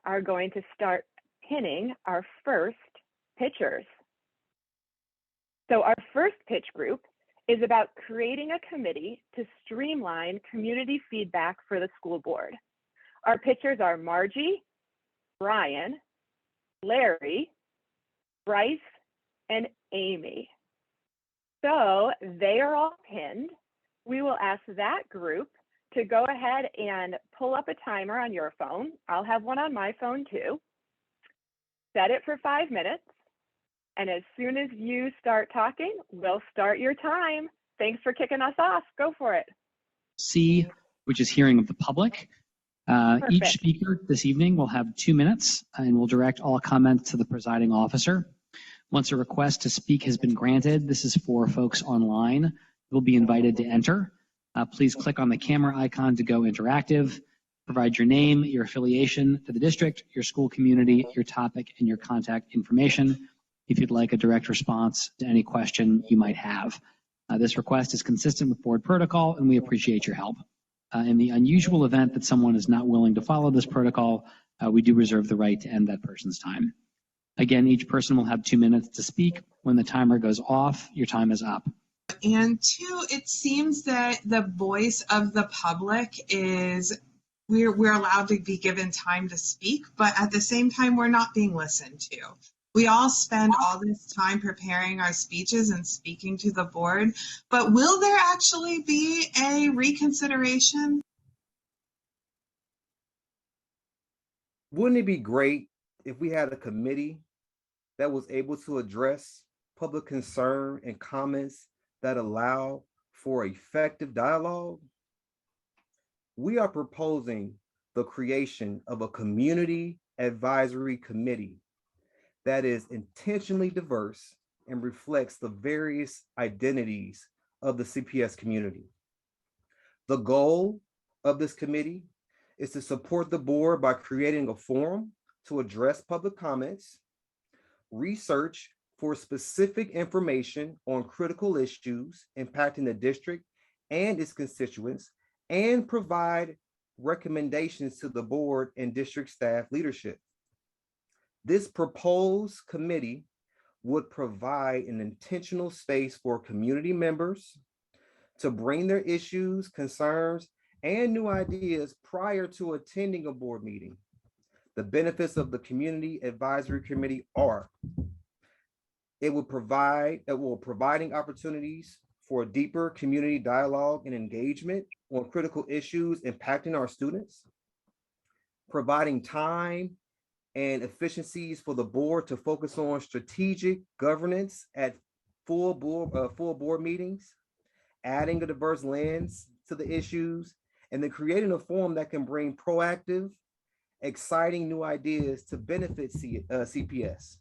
are going to start pinning our first pitchers. So our first pitch group is about creating a committee to streamline community feedback for the school board. Our pitchers are Margie, Brian, Larry, Bryce, and Amy. So they are all pinned. We will ask that group to go ahead and pull up a timer on your phone. I'll have one on my phone too. Set it for 5 minutes. And as soon as you start talking, we'll start your time. Thanks for kicking us off. Go for it. C, which is hearing of the public. Each speaker this evening will have 2 minutes and will direct all comments to the presiding officer. Once a request to speak has been granted, this is for folks online, you'll be invited to enter. Please click on the camera icon to go interactive. Provide your name, your affiliation to the district, your school community, your topic, and your contact information if you'd like a direct response to any question you might have. This request is consistent with board protocol, and we appreciate your help. In the unusual event that someone is not willing to follow this protocol, we do reserve the right to end that person's time. Again, each person will have 2 minutes to speak. When the timer goes off, your time is up. And two, it seems that the voice of the public is we're allowed to be given time to speak, but at the same time, we're not being listened to. We all spend all this time preparing our speeches and speaking to the board, but will there actually be a reconsideration? Wouldn't it be great if we had a committee that was able to address public concern and comments that allow for effective dialogue? We are proposing the creation of a community advisory committee that is intentionally diverse and reflects the various identities of the CPS community. The goal of this committee is to support the board by creating a forum to address public comments, research for specific information on critical issues impacting the district and its constituents, and provide recommendations to the board and district staff leadership. This proposed committee would provide an intentional space for community members to bring their issues, concerns, and new ideas prior to attending a board meeting. The benefits of the Community Advisory Committee are it will providing opportunities for deeper community dialogue and engagement on critical issues impacting our students, providing time and efficiencies for the board to focus on strategic governance at full board meetings, adding a diverse lens to the issues, and then creating a forum that can bring proactive, exciting new ideas to benefit CPS.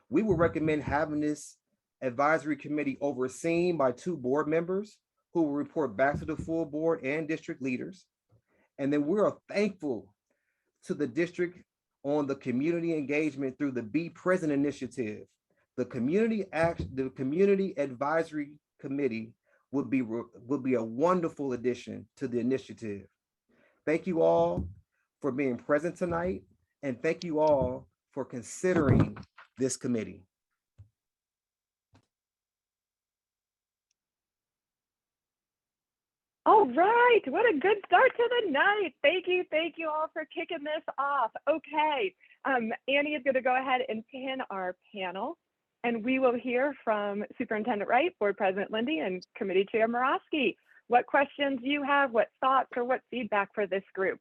We would recommend having this advisory committee overseen by 2 board members who will report back to the full board and district leaders. And then we are thankful to the district on the community engagement through the Be Present initiative. The community advisory committee would be a wonderful addition to the initiative. Thank you all for being present tonight, and thank you all for considering this committee. All right, what a good start to the night. Thank you all for kicking this off. Okay, Annie is gonna go ahead and pin our panel, and we will hear from Superintendent Wright, Board President Lindy, and Committee Chair Murawski. What questions you have, what thoughts, or what feedback for this group?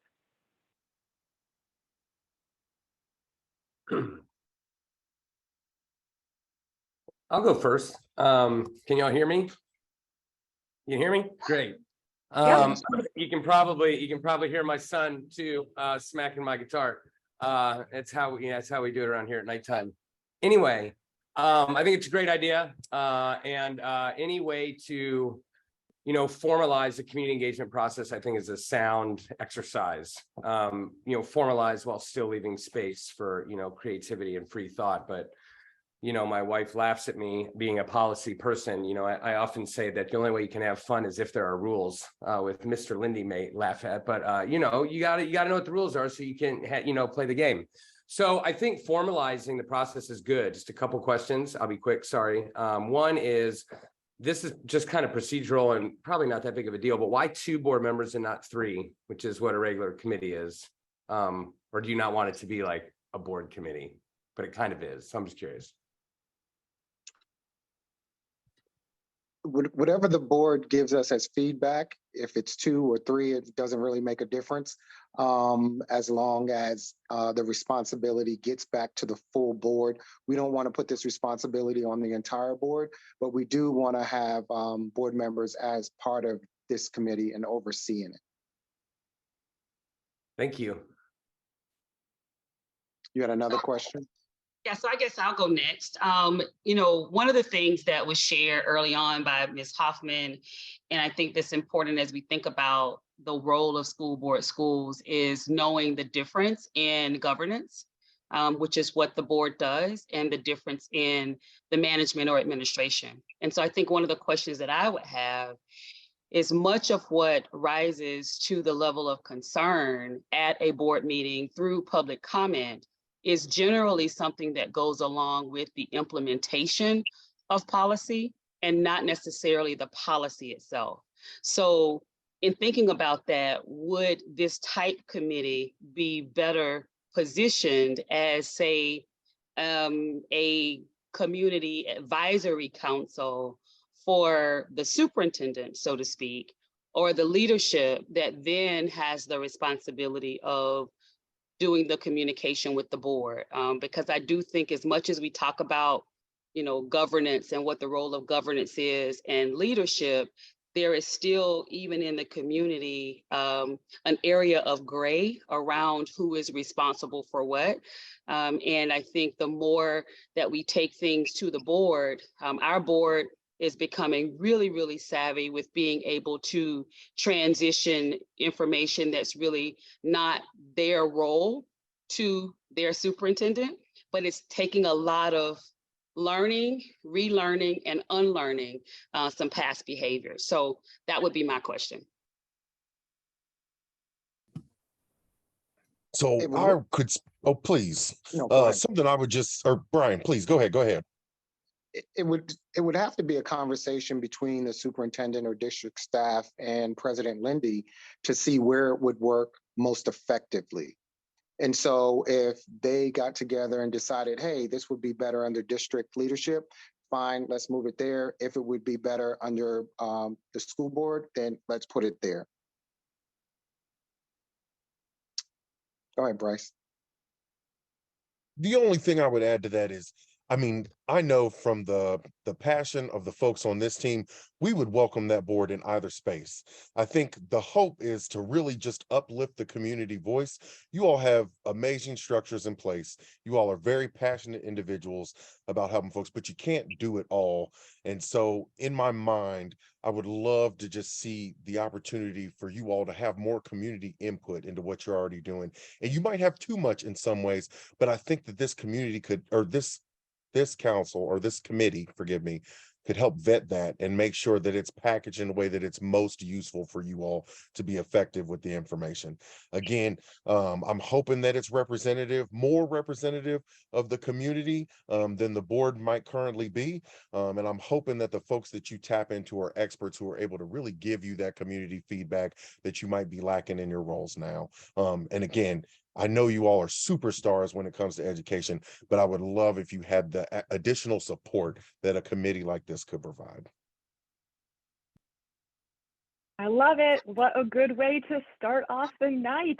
I'll go first. Can y'all hear me? You hear me? Great. You can probably hear my son too, smacking my guitar. It's how we do it around here at nighttime. Anyway, I think it's a great idea, and any way to, formalize the community engagement process, I think is a sound exercise. Formalize while still leaving space for, creativity and free thought. But my wife laughs at me being a policy person. I often say that the only way you can have fun is if there are rules, with Mr. Lindy may laugh at, but you gotta know what the rules are so you can, play the game. So I think formalizing the process is good. Just a couple questions. I'll be quick. Sorry. One is, this is just kind of procedural and probably not that big of a deal, but why 2 board members and not 3, which is what a regular committee is? Or do you not want it to be like a board committee? But it kind of is. So I'm just curious. Whatever the board gives us as feedback, if it's 2 or 3, it doesn't really make a difference. As long as the responsibility gets back to the full board. We don't want to put this responsibility on the entire board, but we do want to have board members as part of this committee and overseeing it. Thank you. You had another question? Yeah, so I guess I'll go next. One of the things that was shared early on by Ms. Hoffman, and I think that's important as we think about the role of school board schools, is knowing the difference in governance, which is what the board does, and the difference in the management or administration. And so I think one of the questions that I would have is, much of what rises to the level of concern at a board meeting through public comment is generally something that goes along with the implementation of policy and not necessarily the policy itself. So in thinking about that, would this type committee be better positioned as, say, a community advisory council for the superintendent, so to speak, or the leadership that then has the responsibility of doing the communication with the board? Because I do think, as much as we talk about, governance and what the role of governance is and leadership, there is still, even in the community, an area of gray around who is responsible for what. And I think the more that we take things to the board, our board is becoming really, really savvy with being able to transition information that's really not their role to their superintendent, but it's taking a lot of learning, relearning, and unlearning some past behaviors. So that would be my question. So I could, oh, please, No, something I would just, or Brian, please, go ahead. It would have to be a conversation between the superintendent or district staff and President Lindy to see where it would work most effectively. And so if they got together and decided, hey, this would be better under district leadership, fine, let's move it there. If it would be better under the school board, then let's put it there. Go ahead, Bryce. The only thing I would add to that is, I know from the passion of the folks on this team, we would welcome that board in either space. I think the hope is to really just uplift the community voice. You all have amazing structures in place. You all are very passionate individuals about helping folks, but you can't do it all. And so in my mind, I would love to just see the opportunity for you all to have more community input into what you're already doing. And you might have too much in some ways, but I think that this community could, or this council or this committee, forgive me, could help vet that and make sure that it's packaged in a way that it's most useful for you all to be effective with the information. Again, I'm hoping that it's more representative of the community than the board might currently be. And I'm hoping that the folks that you tap into are experts who are able to really give you that community feedback that you might be lacking in your roles now. And again, I know you all are superstars when it comes to education, but I would love if you had the additional support that a committee like this could provide. I love it. What a good way to start off the night.